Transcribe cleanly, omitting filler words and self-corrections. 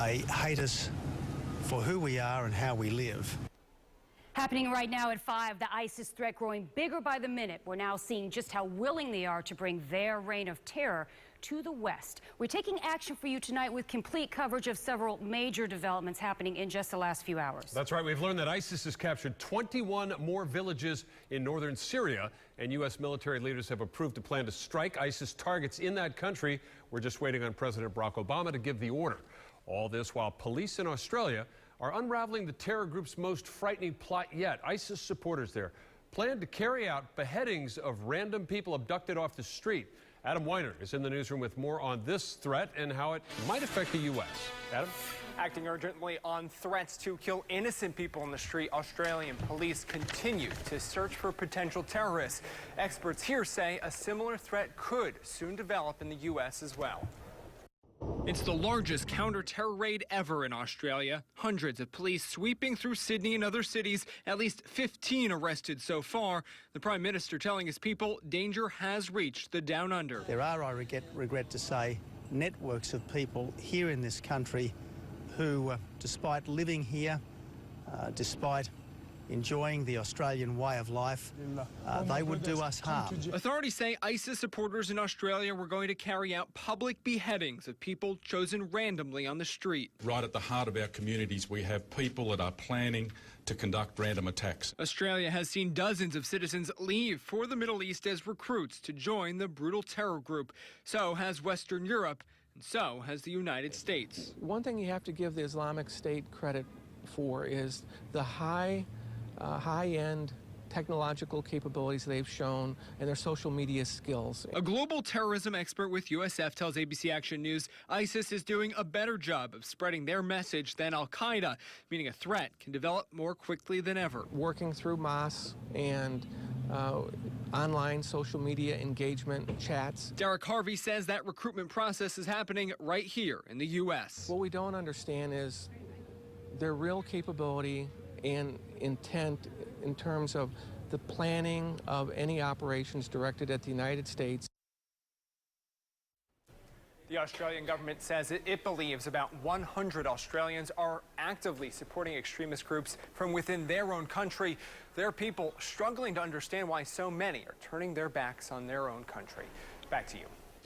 They hate us for who we are and how we live. Happening right now at 5, the ISIS threat growing bigger by the minute. We're now seeing just how willing they are to bring their reign of terror to the West. We're taking action for you tonight with complete coverage of several major developments happening in just the last few hours. That's right. We've learned that ISIS has captured 21 more villages in northern Syria, and U.S. military leaders have approved a plan to strike ISIS targets in that country. We're just waiting on President Barack Obama to give the order. All this while police in Australia are unraveling the terror group's most frightening plot yet. ISIS supporters there plan to carry out beheadings of random people abducted off the street. Adam Weiner is in the newsroom with more on this threat and how it might affect the U.S. Adam? Acting urgently on threats to kill innocent people in the street, Australian police continue to search for potential terrorists. Experts here say a similar threat could soon develop in the U.S. as well. It's the largest counter-terror raid ever in Australia. Hundreds of police sweeping through Sydney and other cities, at least 15 arrested so far. The Prime Minister telling his people danger has reached the Down Under. There are, I regret to say, networks of people here in this country who, despite living here, despite enjoying the Australian way of life, they would do us harm. Authorities say ISIS supporters in Australia were going to carry out public beheadings of people chosen randomly on the street. Right at the heart of our communities, we have people that are planning to conduct random attacks. Australia has seen dozens of citizens leave for the Middle East as recruits to join the brutal terror group. So has Western Europe, and so has the United States. One thing you have to give the Islamic State credit for is the high-end technological capabilities they've shown and their social media skills. A global terrorism expert with USF tells ABC Action News ISIS is doing a better job of spreading their message than al-Qaeda, meaning a threat can develop more quickly than ever. Working through mosques and online social media engagement chats. Derek Harvey says that recruitment process is happening right here in the U.S. What we don't understand is their real capability and intent in terms of the planning of any operations directed at the United States. The Australian government says it believes about 100 Australians are actively supporting extremist groups from within their own country. There are people struggling to understand why so many are turning their backs on their own country. Back to you.